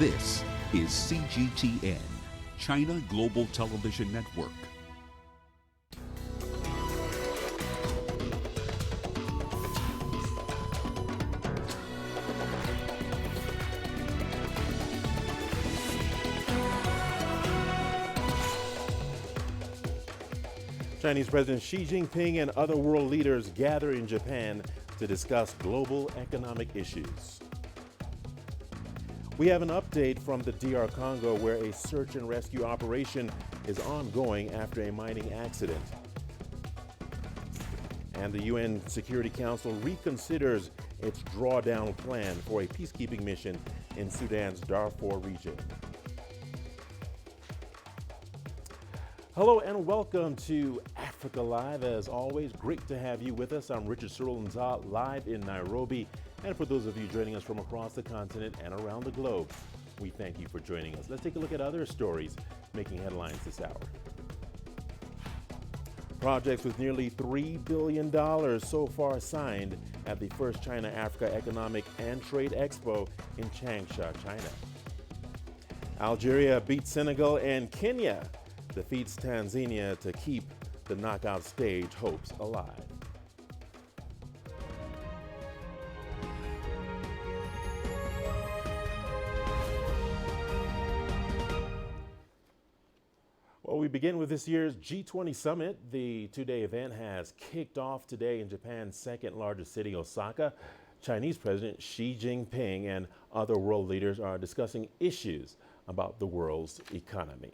This is CGTN, China Global Television Network. Chinese President Xi Jinping and other world leaders gather in Japan to discuss global economic issues. We have an update from the DR Congo where a search and rescue operation is ongoing after a mining accident. And the UN Security Council reconsiders its drawdown plan for a peacekeeping mission in Sudan's Darfur region. Hello and welcome to Africa Live. As always, great to have you with us. I'm Richard Nta, live in Nairobi. And for those of you joining us from across the continent and around the globe, we thank you for joining us. Let's take a look at other stories making headlines this hour. Projects with nearly $3 billion so far signed at the first China-Africa Economic and Trade Expo in Changsha, China. Algeria beats Senegal and Kenya defeats Tanzania to keep the knockout stage hopes alive. Well, we begin with this year's G20 summit. The two-day event has kicked off today in Japan's second largest city, Osaka. Chinese President Xi Jinping and other world leaders are discussing issues about the world's economy.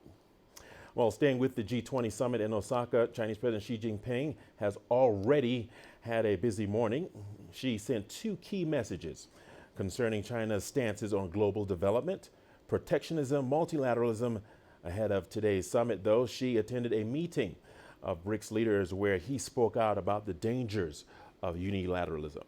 Well, staying with the G20 summit in Osaka, Chinese President Xi Jinping has already had a busy morning. Xi sent two key messages concerning China's stances on global development, protectionism, multilateralism. Ahead of today's summit, though, Xi attended a meeting of BRICS leaders where he spoke out about the dangers of unilateralism.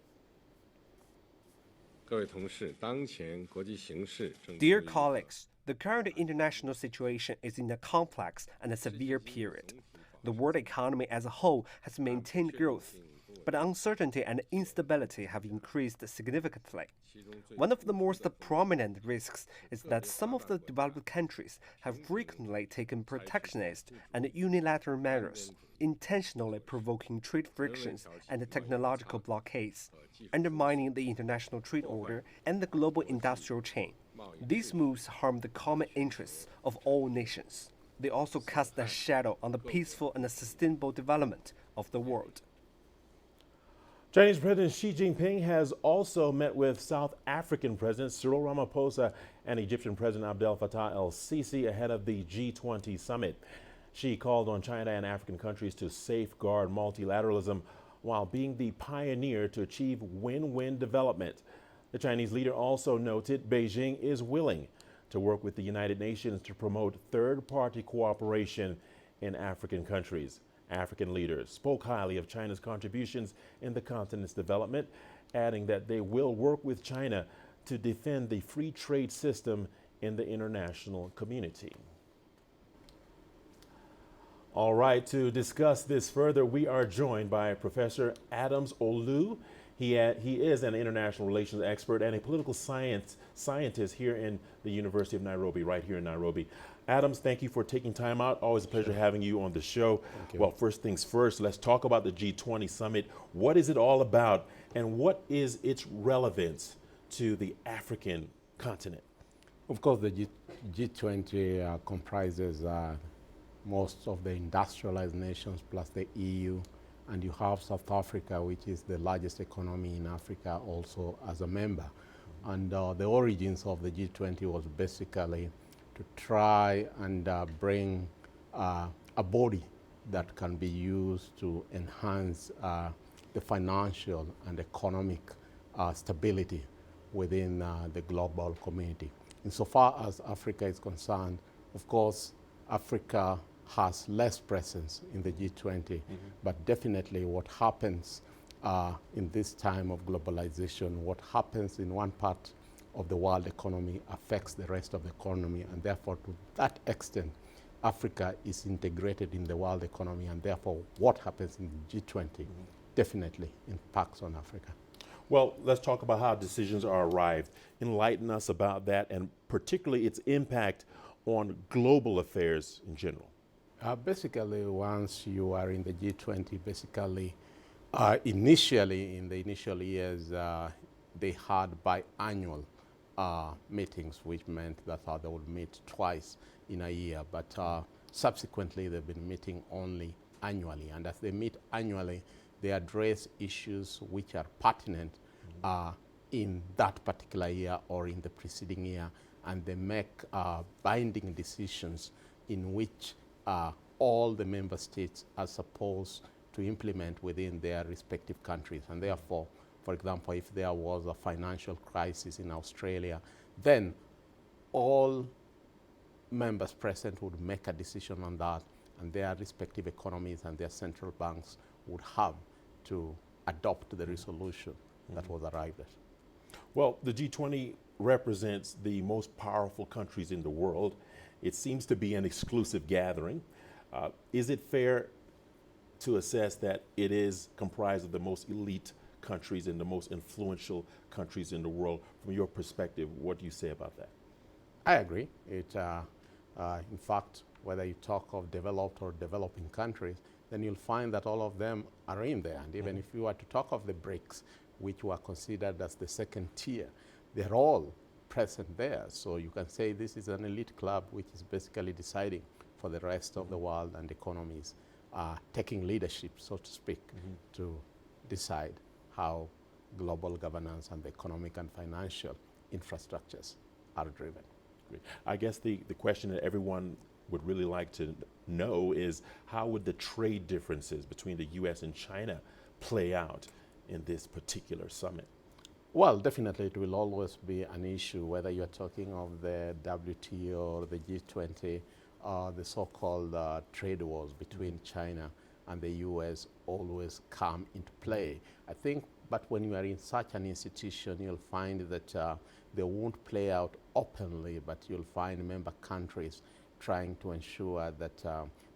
Dear colleagues, the current international situation is in a complex and a severe period. The world economy as a whole has maintained growth, but uncertainty and instability have increased significantly. One of the most prominent risks is that some of the developed countries have frequently taken protectionist and unilateral measures, intentionally provoking trade frictions and technological blockades, undermining the international trade order and the global industrial chain. These moves harm the common interests of all nations. They also cast a shadow on the peaceful and sustainable development of the world. Chinese President Xi Jinping has also met with South African President Cyril Ramaphosa and Egyptian President Abdel Fattah el-Sisi ahead of the G20 summit. Xi called on China and African countries to safeguard multilateralism while being the pioneer to achieve win-win development. The Chinese leader also noted Beijing is willing to work with the United Nations to promote third-party cooperation in African countries. African leaders spoke highly of China's contributions in the continent's development, adding that they will work with China to defend the free trade system in the international community. All right, to discuss this further, we are joined by Professor Adams Olu. He is an international relations expert and a political scientist here in the University of Nairobi, right here in Nairobi. Adams, thank you for taking time out. Always a pleasure having you on the show. Well, first things first, let's talk about the G20 summit. What is it all about, and what is its relevance to the African continent? Of course, the G20 comprises most of the industrialized nations plus the EU. And you have South Africa, which is the largest economy in Africa, also as a member. And the origins of the G20 was basically to try and bring a body that can be used to enhance the financial and economic stability within the global community. Insofar as Africa is concerned, of course, Africa has less presence in the G20, but definitely what happens in this time of globalization, what happens in one part of the world economy affects the rest of the economy, and therefore to that extent, Africa is integrated in the world economy, and therefore what happens in the G20 definitely impacts on Africa. Well, let's talk about how decisions are arrived. Enlighten us about that, and particularly its impact on global affairs in general. Basically, once you are in the G20, basically, initially, in the initial years, they had biannual meetings, which meant that they would meet twice in a year. But subsequently, they've been meeting only annually. And as they meet annually, they address issues which are pertinent in that particular year or in the preceding year. And they make binding decisions in which all the member states are supposed to implement within their respective countries. And therefore, for example, if there was a financial crisis in Australia, then all members present would make a decision on that, and their respective economies and their central banks would have to adopt the resolution that was arrived at. Well, the G20 represents the most powerful countries in the world. It seems to be an exclusive gathering. Is it fair to assess that it is comprised of the most elite countries and the most influential countries in the world? From your perspective, what do you say about that? I agree. In fact, whether you talk of developed or developing countries, then you'll find that all of them are in there. And even if you were to talk of the BRICS, which were considered as the second tier, they're all present there. So you can say this is an elite club which is basically deciding for the rest of the world, and economies taking leadership, so to speak, to decide how global governance and the economic and financial infrastructures are driven. Great. I guess the question that everyone would really like to know is, how would the trade differences between the U.S. and China play out in this particular summit? Well, definitely it will always be an issue, whether you're talking of the WTO or the G20, the so-called trade wars between China and the U.S. always come into play. I think, but when you are in such an institution, you'll find that they won't play out openly, but you'll find member countries trying to ensure that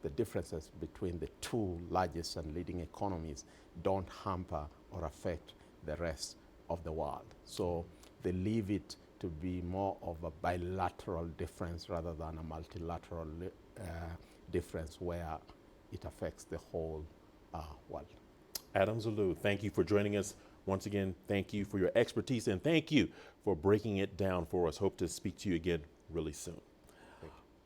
the differences between the two largest and leading economies don't hamper or affect the rest of the world. So they leave it to be more of a bilateral difference rather than a multilateral difference where it affects the whole world. Adam Zulu, thank you for joining us. Once again, thank you for your expertise, and thank you for breaking it down for us. Hope to speak to you again really soon.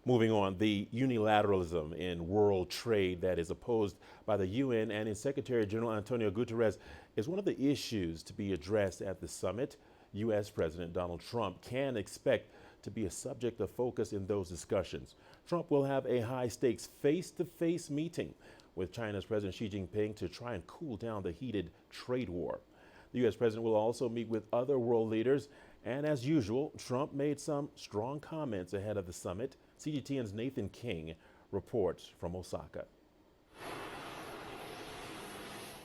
Moving on, the unilateralism in world trade that is opposed by the UN and its Secretary General Antonio Guterres is one of the issues to be addressed at the summit. U.S. President Donald Trump can expect to be a subject of focus in those discussions. Trump will have a high-stakes face-to-face meeting with China's President Xi Jinping to try and cool down the heated trade war. The U.S. President will also meet with other world leaders, and as usual, Trump made some strong comments ahead of the summit. CGTN's Nathan King reports from Osaka.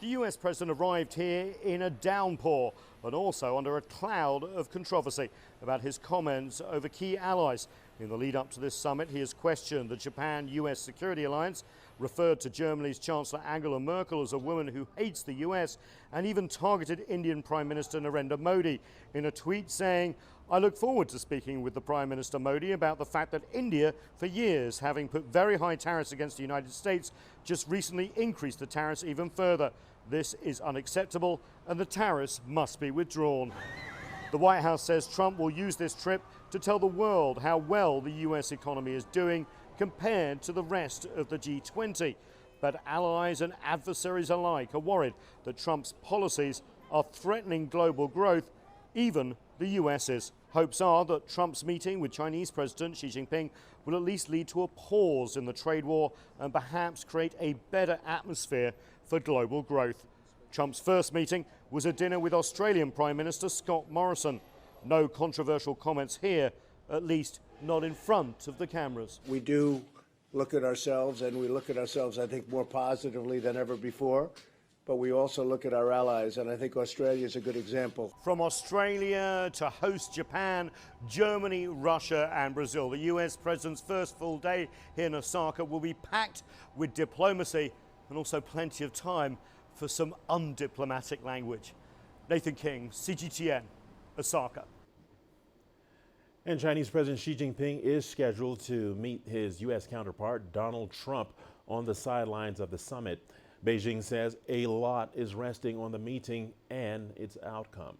The US president arrived here in a downpour and also under a cloud of controversy about his comments over key allies. In the lead up to this summit, he has questioned the Japan-US security alliance, referred to Germany's Chancellor Angela Merkel as a woman who hates the US, and even targeted Indian Prime Minister Narendra Modi in a tweet saying, "I look forward to speaking with the Prime Minister Modi about the fact that India, for years having put very high tariffs against the United States, just recently increased the tariffs even further. This is unacceptable and the tariffs must be withdrawn." The White House says Trump will use this trip to tell the world how well the US economy is doing compared to the rest of the G20. But allies and adversaries alike are worried that Trump's policies are threatening global growth, even the US's. Hopes are that Trump's meeting with Chinese President Xi Jinping will at least lead to a pause in the trade war and perhaps create a better atmosphere for global growth. Trump's first meeting was a dinner with Australian Prime Minister Scott Morrison. No controversial comments here, at least not in front of the cameras. We do look at ourselves, and we look at ourselves, I think, more positively than ever before. But we also look at our allies, and I think Australia is a good example. From Australia to host Japan, Germany, Russia and Brazil, the US president's first full day here in Osaka will be packed with diplomacy and also plenty of time for some undiplomatic language. Nathan King, CGTN, Osaka. And Chinese President Xi Jinping is scheduled to meet his U.S. counterpart, Donald Trump, on the sidelines of the summit. Beijing says a lot is resting on the meeting and its outcome.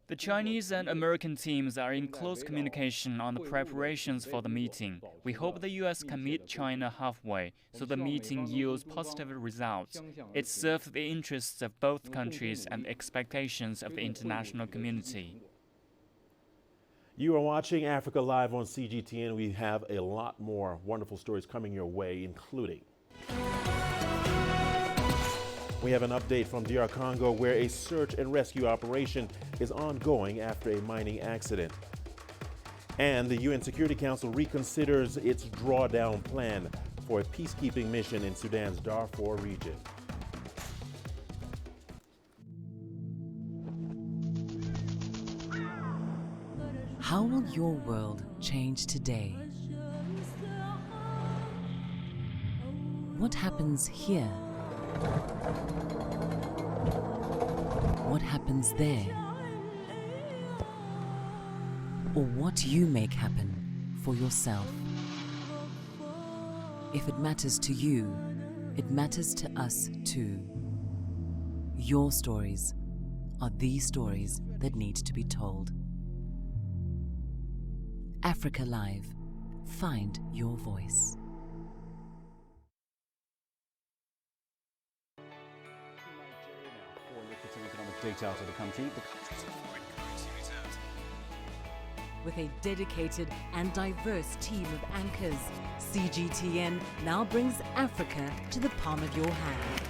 The Chinese and American teams are in close communication on the preparations for the meeting. We hope the U.S. can meet China halfway so the meeting yields positive results. It serves the interests of both countries and the expectations of the international community. You are watching Africa Live on CGTN. We have a lot more wonderful stories coming your way, including we have an update from DR Congo where a search and rescue operation is ongoing after a mining accident. And the UN Security Council reconsiders its drawdown plan for a peacekeeping mission in Sudan's Darfur region. How will your world change today? What happens here? What happens there? Or what you make happen for yourself? If it matters to you, it matters to us too. Your stories are the stories that need to be told. Africa Live. Find your voice. Data out of the country. With a dedicated and diverse team of anchors, CGTN now brings Africa to the palm of your hand.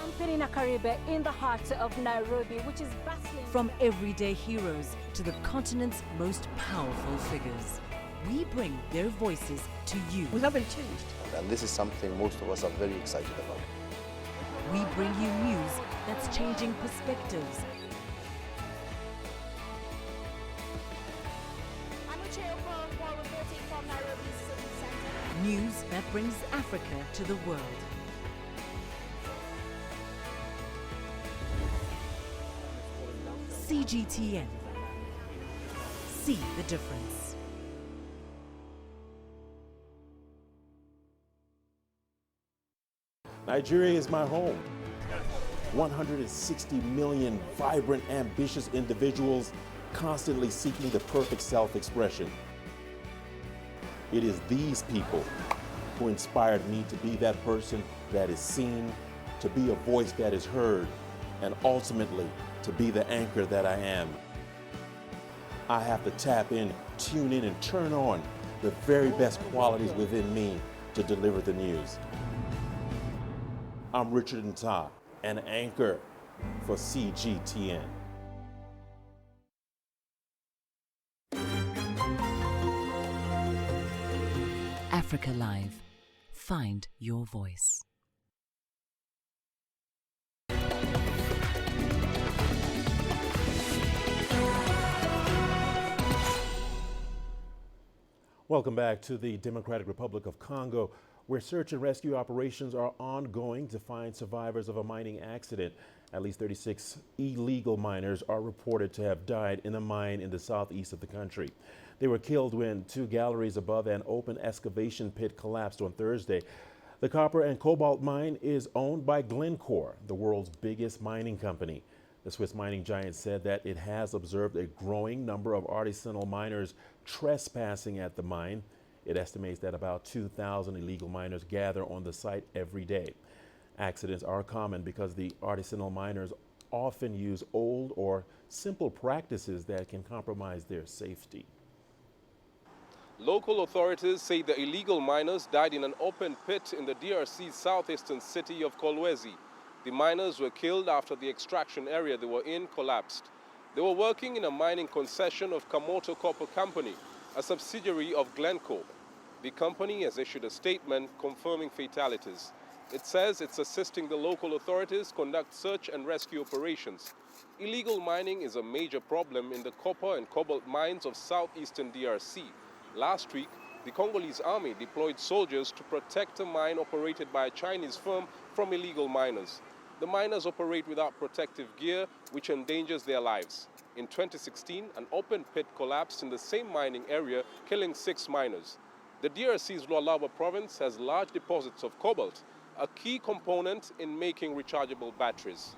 I'm Perina Karibe in the heart of Nairobi, which is bustling. From everyday heroes to the continent's most powerful figures, we bring their voices to you. We haven't changed. And this is something most of us are very excited about. We bring you news that's changing perspectives. From Nairobi City Center. News that brings Africa to the world. CGTN. See the difference. Nigeria is my home. 160 million vibrant, ambitious individuals constantly seeking the perfect self-expression. It is these people who inspired me to be that person that is seen, to be a voice that is heard, and ultimately to be the anchor that I am. I have to tap in, tune in, and turn on the very best qualities within me to deliver the news. I'm Richard Nta, an anchor for CGTN. Africa Live. Find your voice. Welcome back to the Democratic Republic of Congo, where search and rescue operations are ongoing to find survivors of a mining accident. At least 36 illegal miners are reported to have died in a mine in the southeast of the country. They were killed when 2 galleries above an open excavation pit collapsed on Thursday. The copper and cobalt mine is owned by Glencore, the world's biggest mining company. The Swiss mining giant said that it has observed a growing number of artisanal miners trespassing at the mine. It estimates that about 2,000 illegal miners gather on the site every day. Accidents are common because the artisanal miners often use old or simple practices that can compromise their safety. Local authorities say the illegal miners died in an open pit in the DRC's southeastern city of Kolwezi. The miners were killed after the extraction area they were in collapsed. They were working in a mining concession of Kamoto Copper Company, a subsidiary of Glencore. The company has issued a statement confirming fatalities. It says it's assisting the local authorities conduct search and rescue operations. Illegal mining is a major problem in the copper and cobalt mines of southeastern DRC. Last week, the Congolese army deployed soldiers to protect a mine operated by a Chinese firm from illegal miners. the miners operate without protective gear, which endangers their lives. In 2016, an open pit collapsed in the same mining area, killing 6 miners. The DRC's Lualaba province has large deposits of cobalt, a key component in making rechargeable batteries.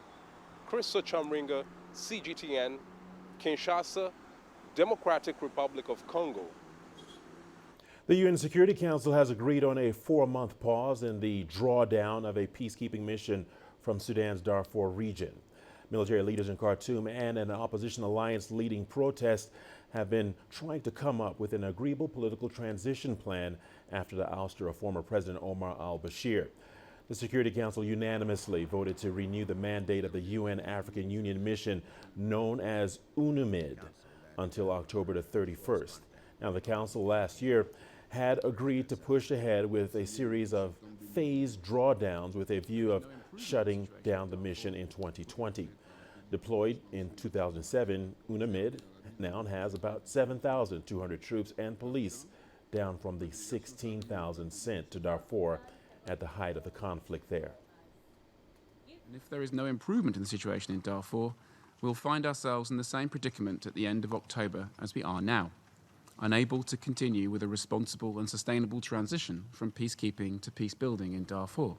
Chris Chamringa, CGTN, Kinshasa, Democratic Republic of Congo. The UN Security Council has agreed on a 4-month pause in the drawdown of a peacekeeping mission from Sudan's Darfur region. Military leaders in Khartoum and an opposition alliance leading protests have been trying to come up with an agreeable political transition plan after the ouster of former President Omar al-Bashir. The Security Council unanimously voted to renew the mandate of the UN African Union mission known as UNAMID until October the 31st. Now, the Council last year had agreed to push ahead with a series of phased drawdowns with a view of shutting down the mission in 2020. Deployed in 2007, UNAMID now has about 7,200 troops and police, down from the 16,000 sent to Darfur at the height of the conflict there. And if there is no improvement in the situation in Darfur, we'll find ourselves in the same predicament at the end of October as we are now, unable to continue with a responsible and sustainable transition from peacekeeping to peace building in Darfur.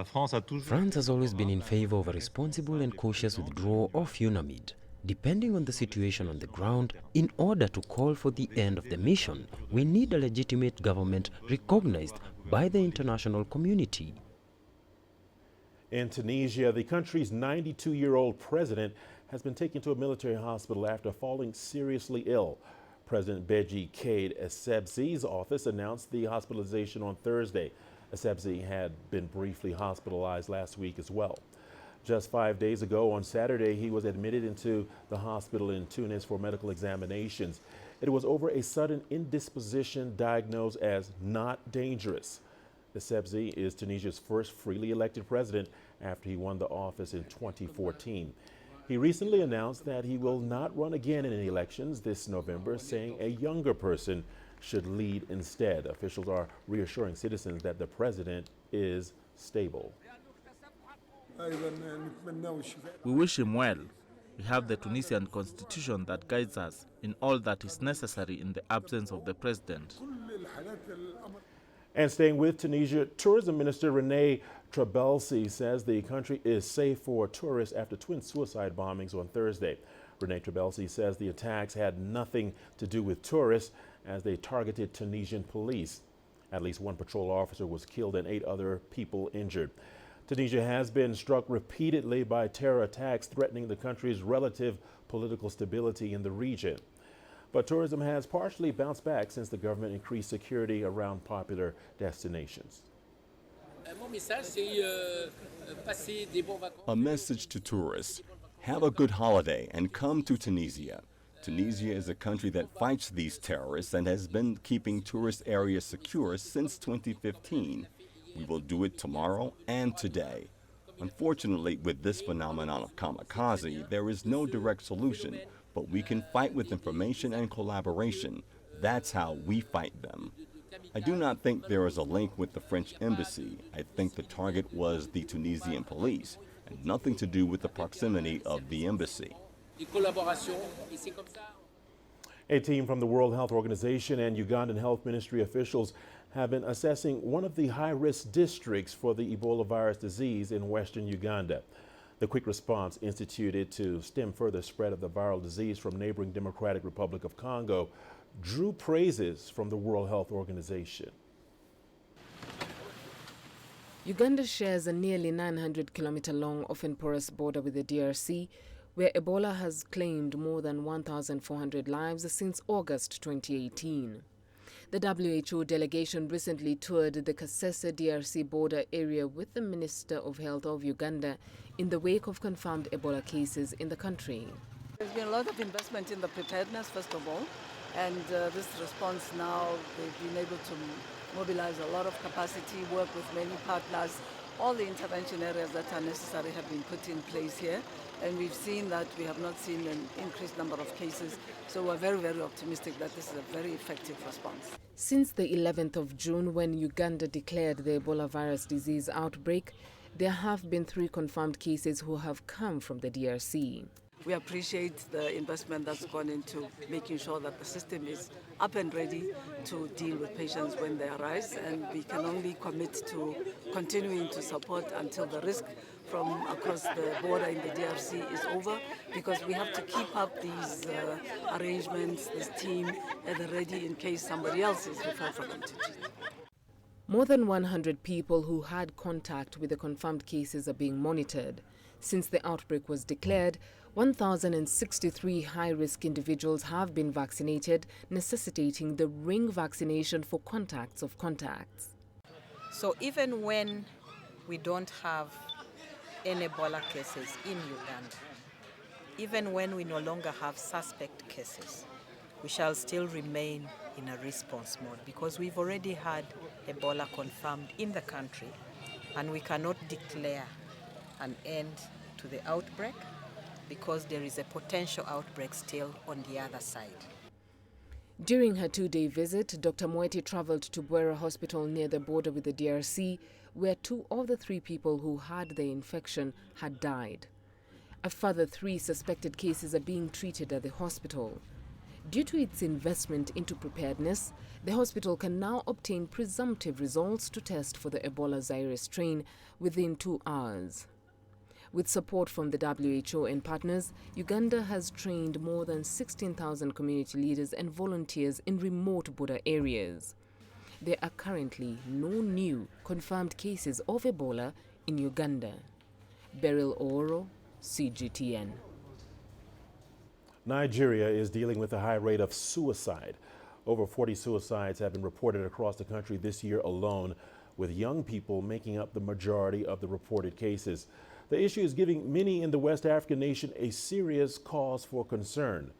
France has always been in favor of a responsible and cautious withdrawal of UNAMID, depending on the situation on the ground. In order to call for the end of the mission, we need a legitimate government recognized by the international community. In Tunisia, the country's 92-year-old president has been taken to a military hospital after falling seriously ill. President Beji Caid Essebsi's office announced the hospitalization on Thursday. Essebsi had been briefly hospitalized last week as well. Just 5 days ago, on Saturday, he was admitted into the hospital in Tunis for medical examinations. It was over a sudden indisposition diagnosed as not dangerous. Essebsi is Tunisia's first freely elected president after he won the office in 2014. He recently announced that he will not run again in any elections this November, saying a younger person should lead instead. Officials are reassuring citizens that the president is stable. We wish him well. We have the Tunisian constitution that guides us in all that is necessary in the absence of the president. And staying with Tunisia, Tourism Minister Rene Trabelsi says the country is safe for tourists after twin suicide bombings on Thursday. Rene Trabelsi says the attacks had nothing to do with tourists as they targeted Tunisian police. At least 1 patrol officer was killed and 8 other people injured. Tunisia has been struck repeatedly by terror attacks threatening the country's relative political stability in the region. But tourism has partially bounced back since the government increased security around popular destinations. A message to tourists: have a good holiday and come to Tunisia. Tunisia is a country that fights these terrorists and has been keeping tourist areas secure since 2015. We will do it tomorrow and today. Unfortunately, with this phenomenon of kamikaze, there is no direct solution, but we can fight with information and collaboration. That's how we fight them. I do not think there is a link with the French embassy. I think the target was the Tunisian police, and nothing to do with the proximity of the embassy. A team from the World Health Organization and Ugandan Health Ministry officials have been assessing one of the high-risk districts for the Ebola virus disease in western Uganda. The quick response instituted to stem further spread of the viral disease from neighboring Democratic Republic of Congo drew praises from the World Health Organization. Uganda shares a nearly 900-kilometer-long, often porous border with the DRC, where Ebola has claimed more than 1,400 lives since August 2018. The WHO delegation recently toured the Kasese DRC border area with the Minister of Health of Uganda in the wake of confirmed Ebola cases in the country. There's been a lot of investment in the preparedness, first of all, and this response now, they've been able to mobilize a lot of capacity, work with many partners. All the intervention areas that are necessary have been put in place here, and we've seen that we have not seen an increased number of cases, so we're very, very optimistic that this is a very effective response. Since the 11th of June, when Uganda declared the Ebola virus disease outbreak, There have been 3 confirmed cases who have come from the DRC. We appreciate the investment that's gone into making sure that the system is up and ready to deal with patients when they arise, and we can only commit to continuing to support until the risk from across the border in the DRC is over, because we have to keep up these arrangements, this team at the ready in case somebody else is referred from entity. More than 100 people who had contact with the confirmed cases are being monitored. Since the outbreak was declared, 1,063 high-risk individuals have been vaccinated, necessitating the ring vaccination for contacts of contacts. So even when we don't have any Ebola cases in Uganda, even when we no longer have suspect cases, we shall still remain in a response mode, because we've already had Ebola confirmed in the country, and we cannot declare an end to the outbreak because there is a potential outbreak still on the other side. During her 2-day visit, Dr. Moeti traveled to Bwera Hospital near the border with the DRC, where 2 of the 3 people who had the infection had died. A further 3 suspected cases are being treated at the hospital. Due to its investment into preparedness, the hospital can now obtain presumptive results to test for the Ebola Zaire strain within 2 hours. With support from the WHO and partners, Uganda has trained more than 16,000 community leaders and volunteers in remote border areas. There are currently no new confirmed cases of Ebola in Uganda. Beryl Oro, CGTN. Nigeria is dealing with a high rate of suicide. Over 40 suicides have been reported across the country this year alone, with young people making up the majority of the reported cases. The issue is giving many in the West African nation a serious cause for concern.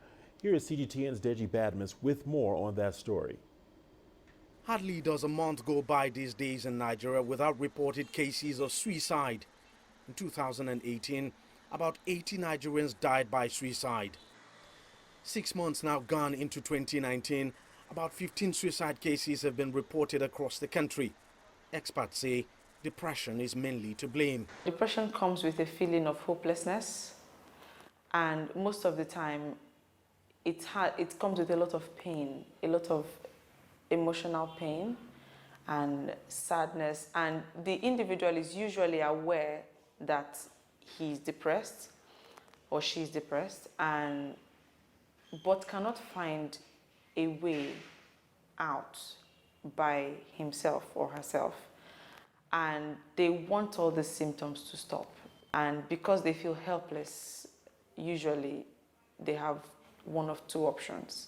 Here is CGTN's Deji Badmus with more on that story. Hardly does a month go by these days in Nigeria without reported cases of suicide. In 2018, about 80 Nigerians died by suicide. 6 months now gone into 2019, about 15 suicide cases have been reported across the country. Experts say depression is mainly to blame. Depression comes with a feeling of hopelessness, and most of the time it comes with a lot of pain, a lot of emotional pain and sadness, and the individual is usually aware that he's depressed or she's depressed, but cannot find a way out by himself or herself. And they want all the symptoms to stop. And because they feel helpless, usually they have one of 2 options.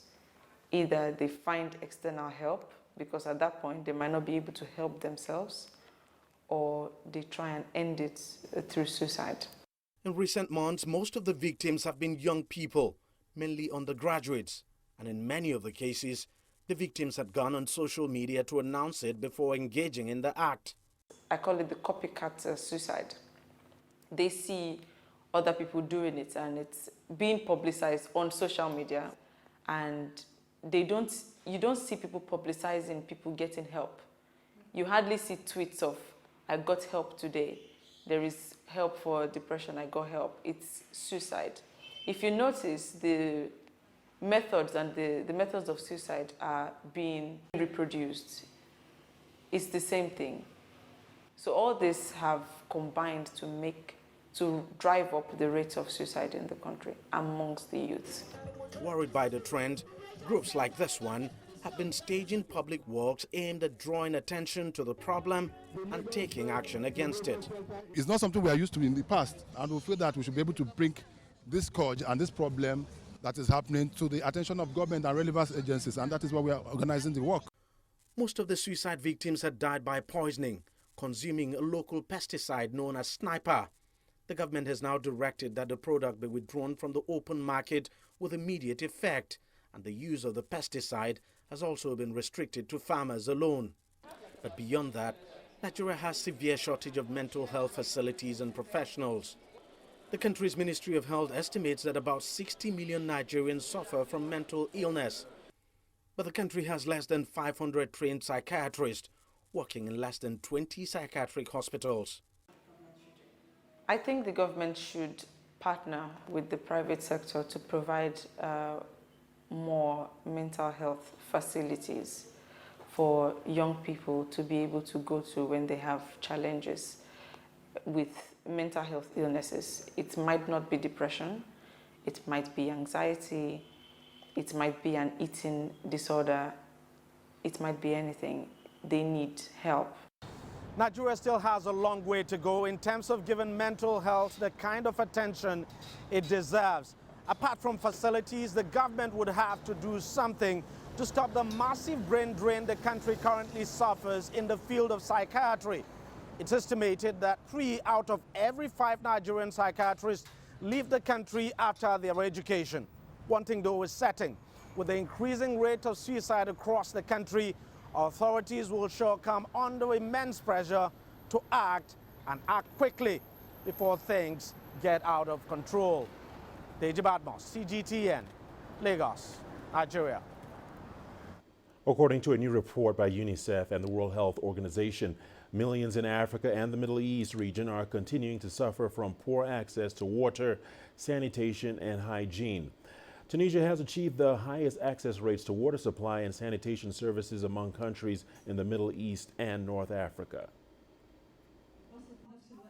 Either they find external help, because at that point they might not be able to help themselves, or they try and end it through suicide. In recent months, most of the victims have been young people, mainly undergraduates, and in many of the cases, the victims had gone on social media to announce it before engaging in the act. I call it the copycat suicide. They see other people doing it, and it's being publicized on social media, and you don't see people publicizing people getting help. You hardly see tweets of, I got help today. There is help for depression, I got help. It's suicide. If you notice, the methods and the methods of suicide are being reproduced. It's the same thing. So all this have combined to drive up the rates of suicide in the country amongst the youths. Worried by the trend, groups like this one have been staging public walks aimed at drawing attention to the problem and taking action against it. It's not something we are used to in the past, and we feel that we should be able to bring this scourge and this problem that is happening to the attention of government and relevant agencies, and that is why we are organizing the work. Most of the suicide victims had died by poisoning, consuming a local pesticide known as sniper. The government has now directed that the product be withdrawn from the open market with immediate effect, and the use of the pesticide has also been restricted to farmers alone. But beyond that, Nigeria has severe shortage of mental health facilities and professionals. The country's Ministry of Health estimates that about 60 million Nigerians suffer from mental illness. But the country has less than 500 trained psychiatrists working in less than 20 psychiatric hospitals. I think the government should partner with the private sector to provide more mental health facilities for young people to be able to go to when they have challenges with mental health illnesses. It might not be depression, it might be anxiety, it might be an eating disorder, it might be anything. They need help. Nigeria still has a long way to go in terms of giving mental health the kind of attention it deserves. Apart from facilities, the government would have to do something to stop the massive brain drain the country currently suffers in the field of psychiatry. It's estimated that 3 out of every 5 Nigerian psychiatrists leave the country after their education. One thing though is certain, with the increasing rate of suicide across the country, authorities will sure come under immense pressure to act and act quickly before things get out of control. Deji Badmos, CGTN, Lagos, Nigeria. According to a new report by UNICEF and the World Health Organization, millions in Africa and the Middle East region are continuing to suffer from poor access to water, sanitation, and hygiene. Tunisia has achieved the highest access rates to water supply and sanitation services among countries in the Middle East and North Africa.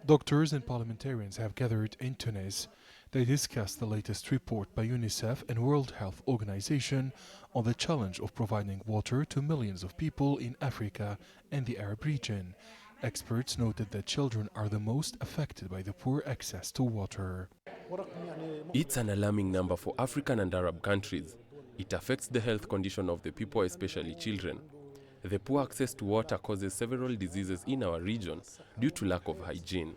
Doctors and parliamentarians have gathered in Tunis. They discussed the latest report by UNICEF and World Health Organization on the challenge of providing water to millions of people in Africa and the Arab region. Experts noted that children are the most affected by the poor access to water. It's an alarming number for African and Arab countries. It affects the health condition of the people, especially children. The poor access to water causes several diseases in our region due to lack of hygiene.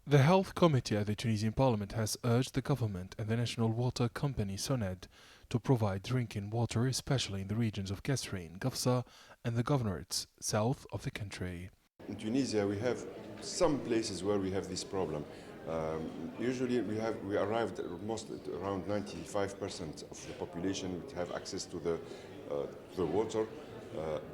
The Health Committee at the Tunisian Parliament has urged the government and the national water company SONED to provide drinking water, especially in the regions of Kasserine, Gafsa and the governorates south of the country. In Tunisia, we have some places where we have this problem. Usually we arrived almost around 95% of the population would have access to the water,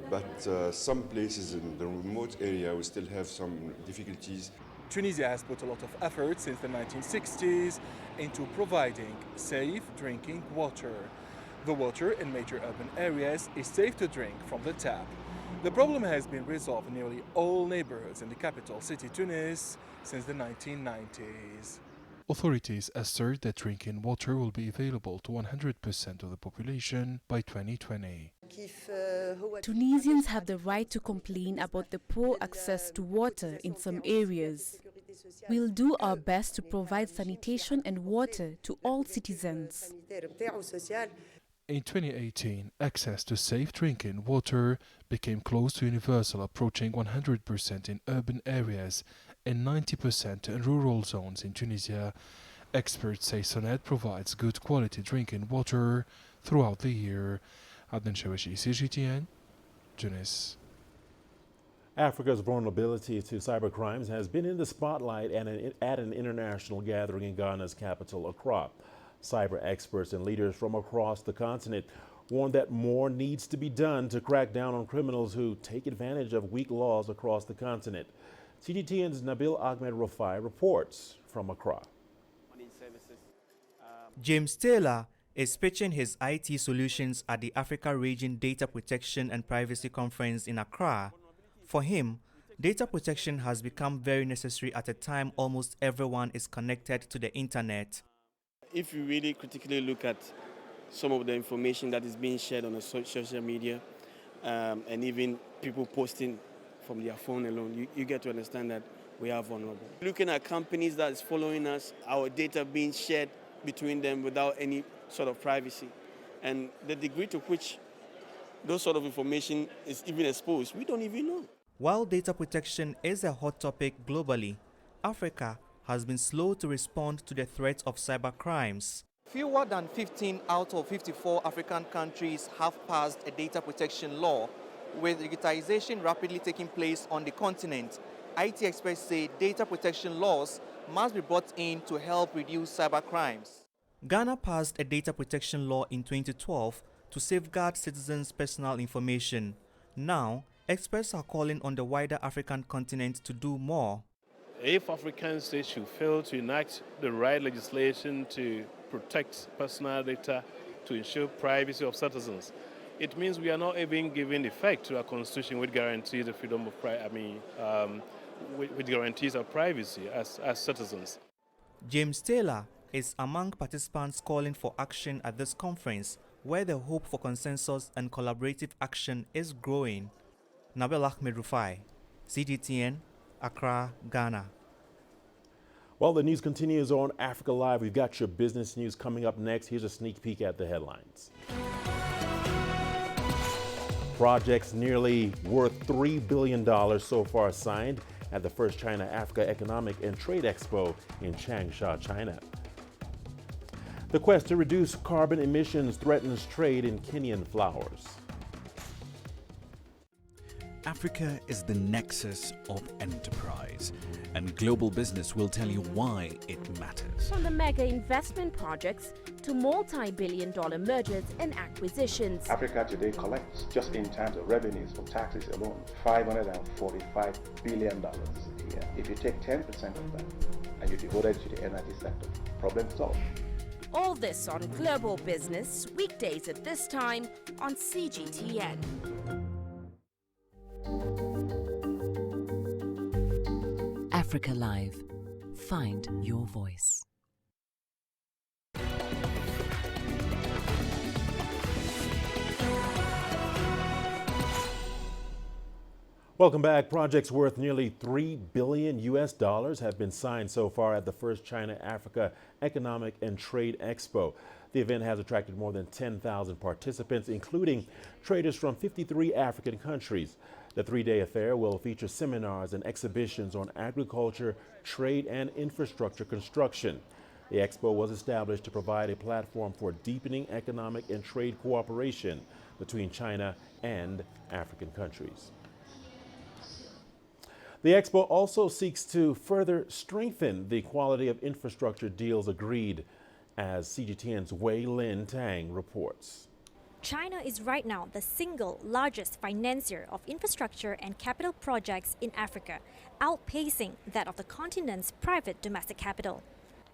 but some places in the remote area we still have some difficulties. Tunisia has put a lot of effort since the 1960s into providing safe drinking water. The water in major urban areas is safe to drink from the tap. The problem has been resolved in nearly all neighborhoods in the capital city Tunis since the 1990s. Authorities assert that drinking water will be available to 100% of the population by 2020. Tunisians have the right to complain about the poor access to water in some areas. We'll do our best to provide sanitation and water to all citizens. In 2018, access to safe drinking water became close to universal, approaching 100% in urban areas and 90% in rural zones in Tunisia. Experts say SONED provides good quality drinking water throughout the year. Adnan Shawashi, CGTN, Tunis. Africa's vulnerability to cybercrimes has been in the spotlight at an international gathering in Ghana's capital, Accra. Cyber experts and leaders from across the continent warn that more needs to be done to crack down on criminals who take advantage of weak laws across the continent. CGTN's Nabil Ahmed Rufai reports from Accra. James Taylor is pitching his IT solutions at the Africa Region Data Protection and Privacy Conference in Accra. For him, data protection has become very necessary at a time almost everyone is connected to the internet. If you really critically look at some of the information that is being shared on the social media, and even people posting from their phone alone, you get to understand that we are vulnerable. Looking at companies that is following us, our data being shared between them without any sort of privacy, and the degree to which those sort of information is even exposed, we don't even know. While data protection is a hot topic globally, Africa has been slow to respond to the threat of cybercrimes. Fewer than 15 out of 54 African countries have passed a data protection law. With digitization rapidly taking place on the continent, IT experts say data protection laws must be brought in to help reduce cybercrimes. Ghana passed a data protection law in 2012 to safeguard citizens' personal information. Now, experts are calling on the wider African continent to do more. If African states should fail to enact the right legislation to protect personal data, to ensure privacy of citizens, it means we are not even giving effect to our constitution, which guarantees the freedom of which guarantees our privacy as citizens. James Taylor is among participants calling for action at this conference, where the hope for consensus and collaborative action is growing. Nabil Ahmed Rufai, CGTN, Accra, Ghana. Well, the news continues on Africa Live. We've got your business news coming up next. Here's a sneak peek at the headlines. Projects nearly worth $3 billion so far signed at the first China-Africa Economic and Trade Expo in Changsha, China. The quest to reduce carbon emissions threatens trade in Kenyan flowers. Africa is the nexus of enterprise, and global business will tell you why it matters. From the mega investment projects to multi-billion-dollar mergers and acquisitions. Africa today collects, just in terms of revenues from taxes alone, $545 billion a year. If you take 10% of that and you devote it to the energy sector, problem solved. All this on Global Business, weekdays at this time on CGTN. Africa Live. Find your voice. Welcome back. Projects worth nearly $3 billion have been signed so far at the first China-Africa Economic and Trade Expo. The event has attracted more than 10,000 participants, including traders from 53 African countries. The three-day affair will feature seminars and exhibitions on agriculture, trade, and infrastructure construction. The expo was established to provide a platform for deepening economic and trade cooperation between China and African countries. The expo also seeks to further strengthen the quality of infrastructure deals agreed, as CGTN's Wei Lin Tang reports. China is right now the single largest financier of infrastructure and capital projects in Africa, outpacing that of the continent's private domestic capital.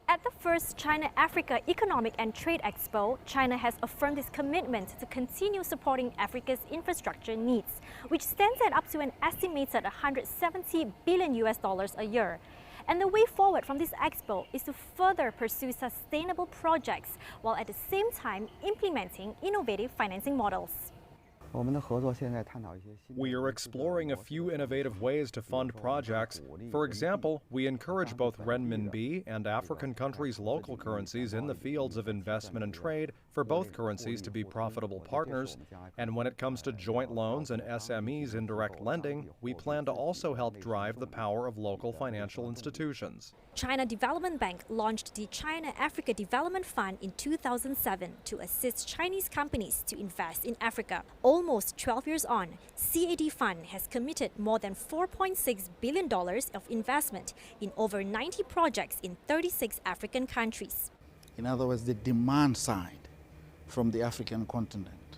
At the first China-Africa Economic and Trade Expo, China has affirmed its commitment to continue supporting Africa's infrastructure needs, which stands at up to an estimated $170 billion a year. And the way forward from this expo is to further pursue sustainable projects while at the same time implementing innovative financing models. We are exploring a few innovative ways to fund projects. For example, we encourage both renminbi and African countries' local currencies in the fields of investment and trade for both currencies to be profitable partners. And when it comes to joint loans and SMEs indirect lending, we plan to also help drive the power of local financial institutions. China Development Bank launched the China-Africa Development Fund in 2007 to assist Chinese companies to invest in Africa. Almost 12 years on, CAD Fund has committed more than $4.6 billion of investment in over 90 projects in 36 African countries. In other words, the demand side from the African continent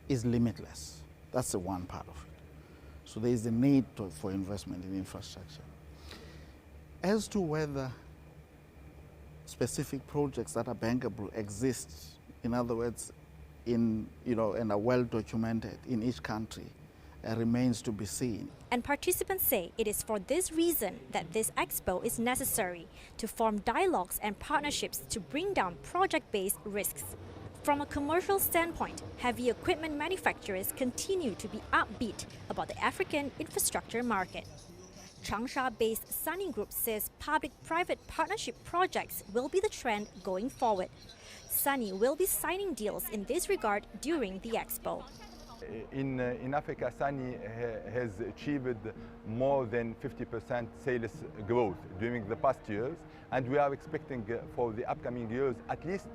is limitless. That's the one part of it. So there is the need for investment in infrastructure. As to whether specific projects that are bankable exist, in other words, and are well documented in each country, remains to be seen. And participants say it is for this reason that this expo is necessary, to form dialogues and partnerships to bring down project-based risks. From a commercial standpoint, heavy equipment manufacturers continue to be upbeat about the African infrastructure market. Changsha-based Sunny Group says public-private partnership projects will be the trend going forward. Sunny will be signing deals in this regard during the expo. In Africa, Sunny has achieved more than 50% sales growth during the past years, and we are expecting for the upcoming years at least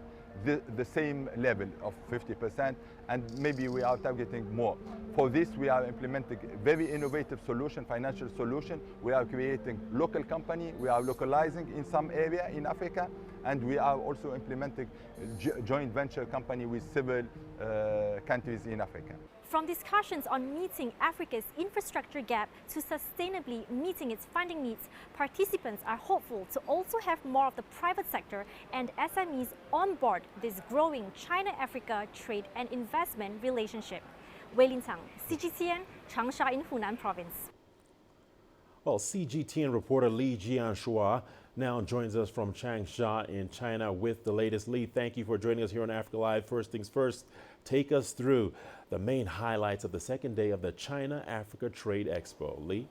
the same level of 50%, and maybe we are targeting more. For this, we are implementing very innovative solution, financial solution. We are creating local company, we are localizing in some area in Africa, and we are also implementing joint venture company with several countries in Africa. From discussions on meeting Africa's infrastructure gap to sustainably meeting its funding needs, participants are hopeful to also have more of the private sector and SMEs on board this growing China-Africa trade and investment relationship. Weilin Tang, CGTN, Changsha in Hunan Province. Well, CGTN reporter Li Jianshua now joins us from Changsha in China with the latest. Li, thank you for joining us here on Africa Live. First things first, take us through the main highlights of the second day of the China-Africa Trade Expo. Li?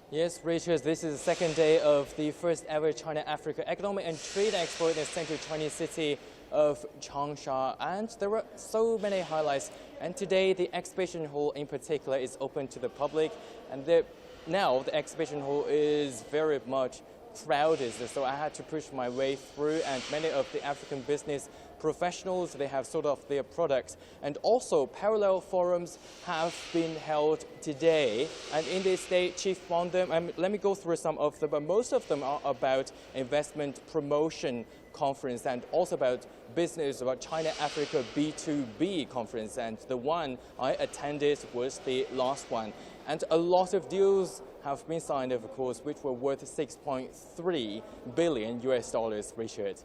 Yes, Richard, this is the second day of the first ever China-Africa Economic and Trade Expo in the central Chinese city of Changsha, and there were so many highlights. And today, the exhibition hall in particular is open to the public, and now the exhibition hall is very much crowded, so I had to push my way through, and many of the African business professionals, they have sold off their products. And also parallel forums have been held today, and in this day, chief among them, let me go through some of them, but most of them are about investment promotion conference and also about business, about China-Africa B2B conference, and the one I attended was the last one. And a lot of deals have been signed, of course, which were worth $6.3 billion, Richard.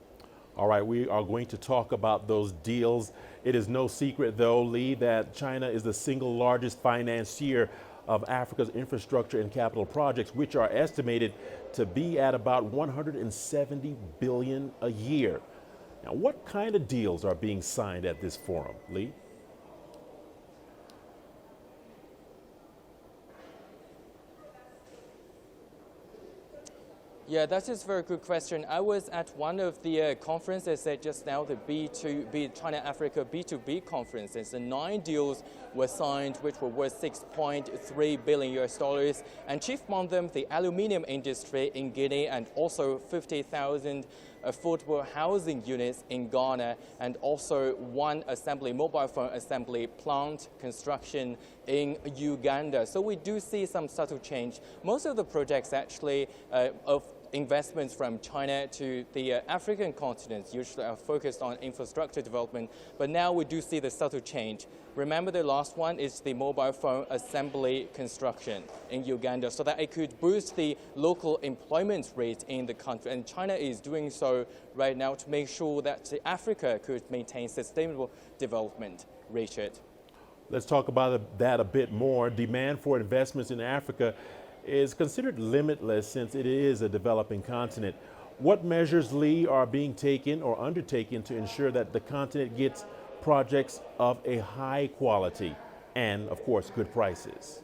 All right, we are going to talk about those deals. It is no secret, though, Lee, that China is the single largest financier of Africa's infrastructure and capital projects, which are estimated to be at about $170 billion a year. Now, what kind of deals are being signed at this forum, Lee? Yeah, that is a very good question. I was at one of the conferences just now, the China-Africa B2B conferences, and 9 deals were signed, which were worth $6.3 billion. And chief among them, the aluminium industry in Guinea, and also 50,000 affordable housing units in Ghana, and also one mobile phone assembly plant construction in Uganda. So we do see some subtle change. Most of the projects actually of investments from China to the African continent usually are focused on infrastructure development, but now we do see the subtle change. Remember, the last one is the mobile phone assembly construction in Uganda, so that it could boost the local employment rate in the country. And China is doing so right now to make sure that Africa could maintain sustainable development. Richard. Let's talk about that a bit more. Demand for investments in Africa is considered limitless since it is a developing continent. What measures, Lee, are being taken or undertaken to ensure that the continent gets projects of a high quality and, of course, good prices?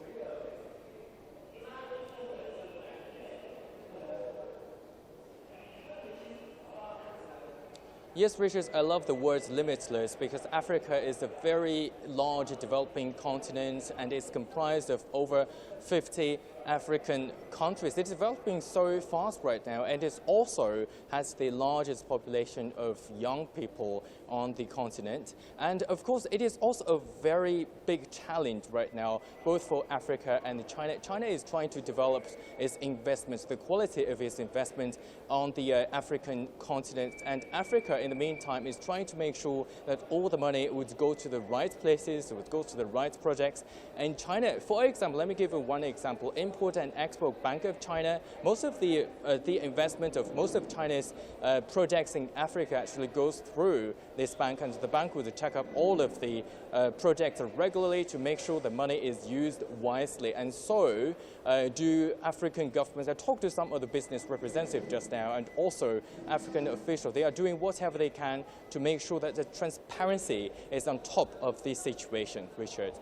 Yes, Richard, I love the words limitless because Africa is a very large developing continent and it's comprised of over 50 African countries. It's developing so fast right now, and it also has the largest population of young people on the continent. And of course, it is also a very big challenge right now, both for Africa and China. China is trying to develop its investments, the quality of its investment on the African continent. And Africa, in the meantime, is trying to make sure that all the money would go to the right places, would go to the right projects. And China, for example, let me give you one example. Import and Export Bank of China, most of the investment of most of China's projects in Africa actually goes through this bank, and the bank would check up all of the projects regularly to make sure the money is used wisely. And so do African governments. I talked to some of the business representatives just now, and also African officials. They are doing whatever they can to make sure that the transparency is on top of this situation, Richard.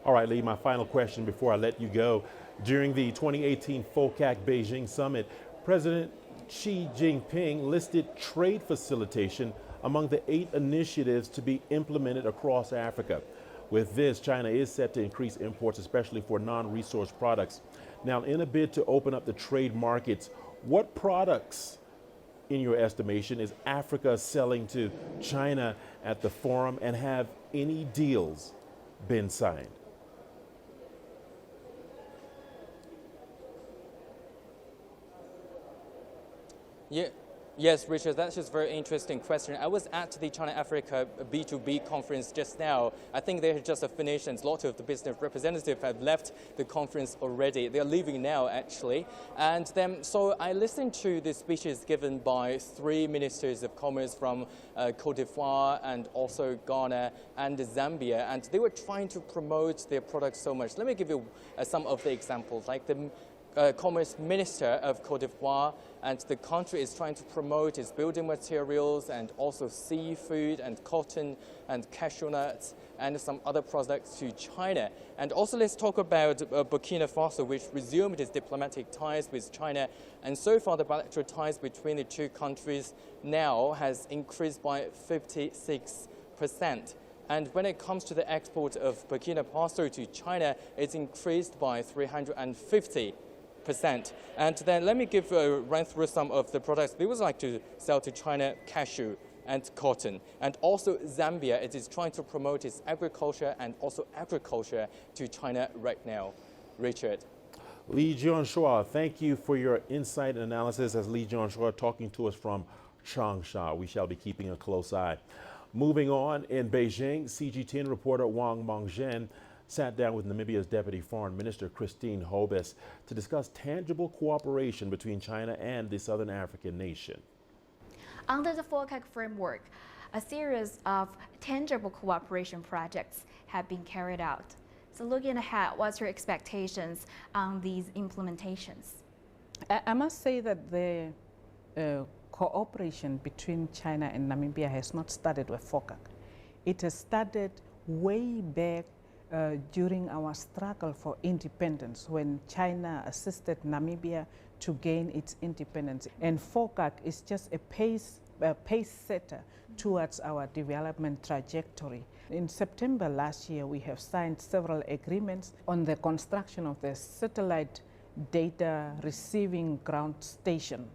All right, Lee, my final question before I let you go. During the 2018 FOCAC Beijing Summit, President Xi Jinping listed trade facilitation among the 8 initiatives to be implemented across Africa. With this, China is set to increase imports, especially for non-resource products. Now, in a bid to open up the trade markets, what products, in your estimation, is Africa selling to China at the forum, and have any deals been signed? Yes, Richard, that's just a very interesting question. I was at the China-Africa B2B conference just now. I think they had just finished and a lot of the business representatives have left the conference already. They're leaving now, actually. And then, so I listened to the speeches given by 3 ministers of commerce from Cote d'Ivoire and also Ghana and Zambia, and they were trying to promote their products so much. Let me give you some of the examples. Like the Commerce Minister of Cote d'Ivoire, and the country is trying to promote its building materials and also seafood and cotton and cashew nuts and some other products to China. And also let's talk about Burkina Faso, which resumed its diplomatic ties with China. And so far the bilateral ties between the two countries now has increased by 56%. And when it comes to the export of Burkina Faso to China, it's increased by 350%. And then let me run through some of the products they would like to sell to China: cashew and cotton. And also Zambia, it is trying to promote its agriculture and also agriculture to China right now. Richard. Lee Jianshua, thank you for your insight and analysis. As Lee Jianshua talking to us from Changsha, we shall be keeping a close eye. Moving on, in Beijing, CGTN reporter Wang Mengzhen sat down with Namibia's Deputy Foreign Minister Christine Hobes to discuss tangible cooperation between China and the Southern African nation. Under the FOCAC framework, a series of tangible cooperation projects have been carried out. So looking ahead, what's your expectations on these implementations? I must say that the cooperation between China and Namibia has not started with FOCAC. It has started way back during our struggle for independence, when China assisted Namibia to gain its independence. And FOCAC is just a pace setter towards our development trajectory. In September last year, we have signed several agreements on the construction of the satellite data receiving ground station.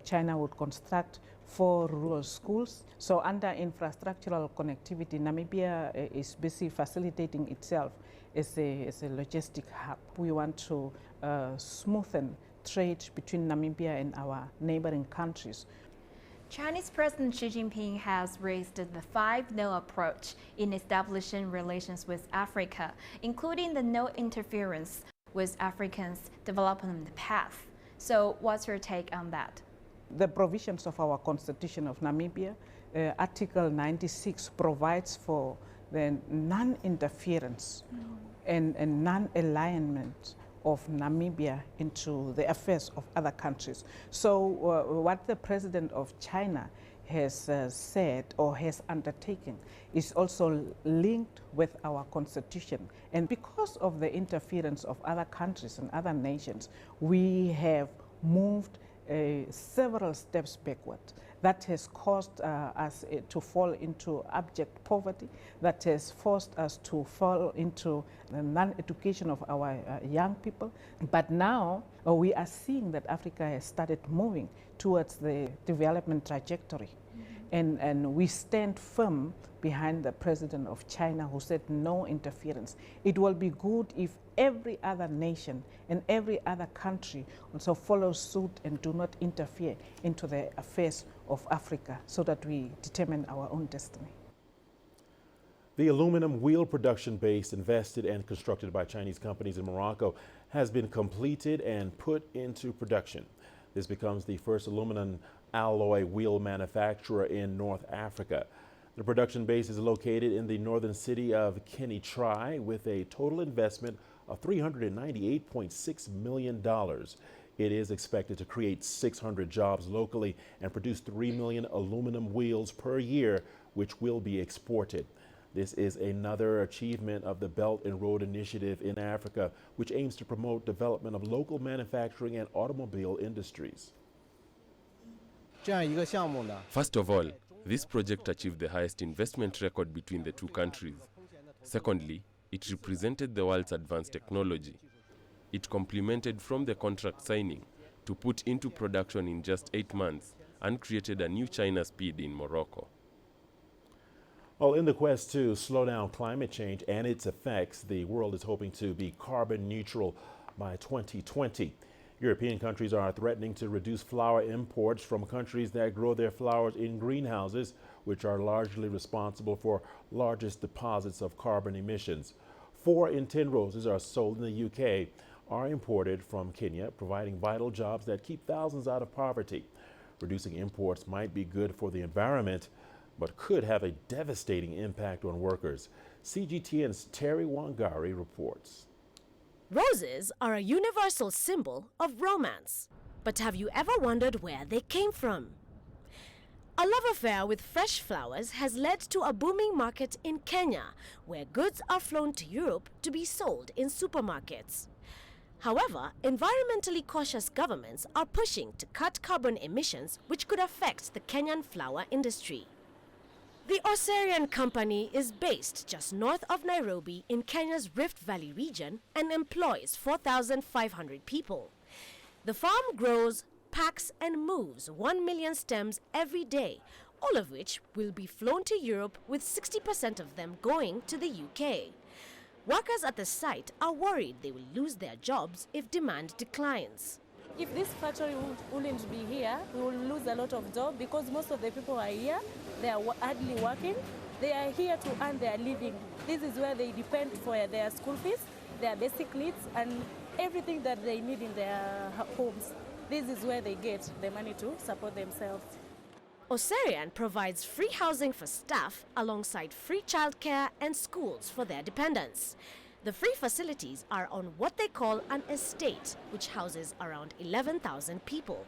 China would construct 4 rural schools. So under infrastructural connectivity, Namibia is busy facilitating itself as a logistic hub. We want to smoothen trade between Namibia and our neighboring countries. Chinese President Xi Jinping has raised the 5 no approach in establishing relations with Africa, including the no interference with Africans' development path. So what's your take on that? The provisions of our Constitution of Namibia, Article 96, provides for the non-interference and non-alignment of Namibia into the affairs of other countries. So what the President of China has said or has undertaken is also linked with our Constitution. And because of the interference of other countries and other nations, we have moved several steps backward. That has caused us to fall into abject poverty, that has forced us to fall into the non-education of our young people. But now we are seeing that Africa has started moving towards the development trajectory. And we stand firm behind the President of China, who said no interference. It will be good if every other nation and every other country also follows suit and do not interfere into the affairs of Africa, so that we determine our own destiny. The aluminum wheel production base invested and constructed by Chinese companies in Morocco has been completed and put into production. This becomes the first aluminum alloy wheel manufacturer in North Africa. The production base is located in the northern city of Kenitrai with a total investment of $398.6 million. It is expected to create 600 jobs locally and produce 3 million aluminum wheels per year, which will be exported. This is another achievement of the Belt and Road Initiative in Africa, which aims to promote development of local manufacturing and automobile industries. First of all, this project achieved the highest investment record between the two countries. Secondly, it represented the world's advanced technology. It complemented from the contract signing to put into production in just 8 months and created a new China speed in Morocco. Well, in the quest to slow down climate change and its effects, the world is hoping to be carbon neutral by 2020. European countries are threatening to reduce flower imports from countries that grow their flowers in greenhouses, which are largely responsible for largest deposits of carbon emissions. 4 in 10 roses are sold in the UK are imported from Kenya, providing vital jobs that keep thousands out of poverty. Reducing imports might be good for the environment, but could have a devastating impact on workers. CGTN's Terry Wangari reports. Roses are a universal symbol of romance. But have you ever wondered where they came from? A love affair with fresh flowers has led to a booming market in Kenya, where goods are flown to Europe to be sold in supermarkets. However, environmentally cautious governments are pushing to cut carbon emissions, which could affect the Kenyan flower industry. The Osaka company is based just north of Nairobi in Kenya's Rift Valley region and employs 4,500 people. The farm grows, packs and moves 1 million stems every day, all of which will be flown to Europe, with 60% of them going to the UK. Workers at the site are worried they will lose their jobs if demand declines. If this factory wouldn't be here, we will lose a lot of jobs, because most of the people are here, they are hardly working. They are here to earn their living. This is where they depend for their school fees, their basic needs, and everything that they need in their homes. This is where they get the money to support themselves. Osarian provides free housing for staff alongside free childcare and schools for their dependents. The free facilities are on what they call an estate, which houses around 11,000 people.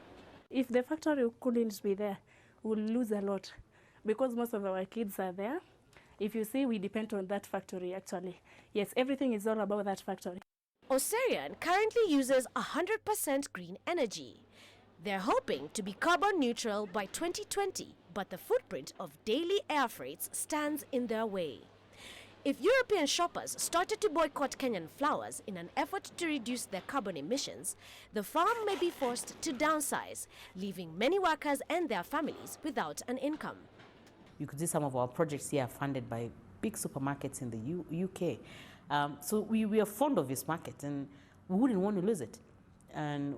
If the factory couldn't be there, we'll lose a lot, because most of our kids are there. If you see, we depend on that factory actually. Yes, everything is all about that factory. Osarian currently uses 100% green energy. They're hoping to be carbon neutral by 2020, but the footprint of daily air freights stands in their way. If European shoppers started to boycott Kenyan flowers in an effort to reduce their carbon emissions, the farm may be forced to downsize, leaving many workers and their families without an income. You could see some of our projects here are funded by big supermarkets in the UK. So we are fond of this market, and we wouldn't want to lose it. And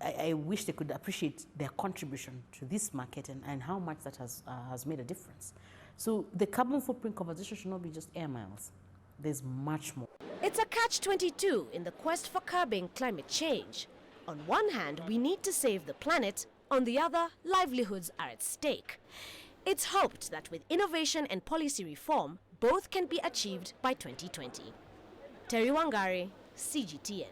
I wish they could appreciate their contribution to this market and how much that has made a difference. So the carbon footprint conversation should not be just air miles. There's much more. It's a catch-22 in the quest for curbing climate change. On one hand, we need to save the planet. On the other, livelihoods are at stake. It's hoped that with innovation and policy reform, both can be achieved by 2020. Terry Wangari, CGTN.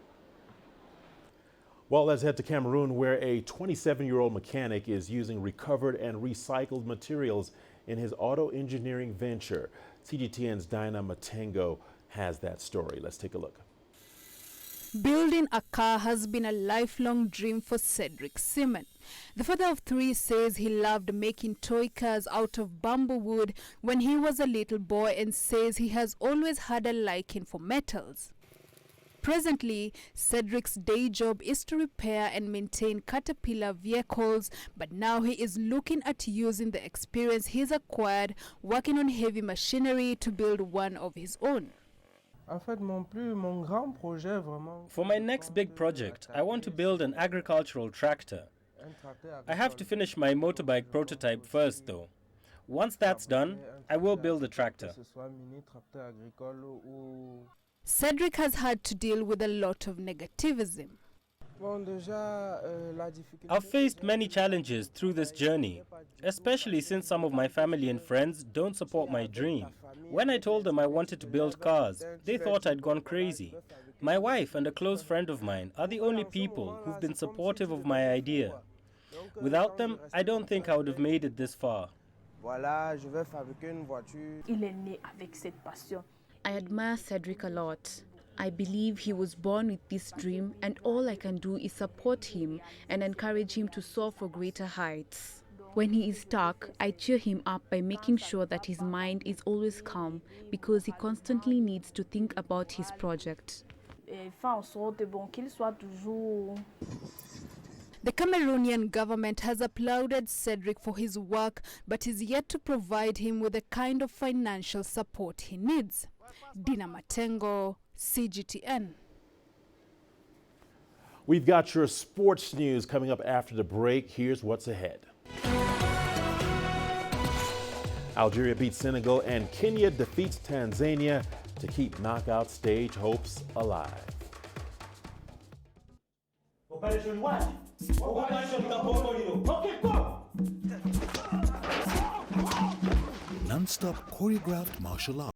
Well, let's head to Cameroon, where a 27-year-old mechanic is using recovered and recycled materials in his auto engineering venture. CGTN's Dinah Matengo has that story. Let's take a look. Building a car has been a lifelong dream for Cedric Simon. The father of 3 says he loved making toy cars out of bamboo wood when he was a little boy, and says he has always had a liking for metals. Presently, Cedric's day job is to repair and maintain Caterpillar vehicles, but now he is looking at using the experience he's acquired working on heavy machinery to build one of his own. For my next big project, I want to build an agricultural tractor. I have to finish my motorbike prototype first, though. Once that's done, I will build a tractor. Cedric has had to deal with a lot of negativism. I've faced many challenges through this journey, especially since some of my family and friends don't support my dream. When I told them I wanted to build cars, they thought I'd gone crazy. My wife and a close friend of mine are the only people who've been supportive of my idea. Without them, I don't think I would have made it this far. I admire Cedric a lot. I believe he was born with this dream, and all I can do is support him and encourage him to soar for greater heights. When he is stuck, I cheer him up by making sure that his mind is always calm, because he constantly needs to think about his project. The Cameroonian government has applauded Cedric for his work, but is yet to provide him with the kind of financial support he needs. Dinah Matengo, CGTN. We've got your sports news coming up after the break. Here's what's ahead. Algeria beats Senegal and Kenya defeats Tanzania to keep knockout stage hopes alive. Non-stop choreographed martial arts.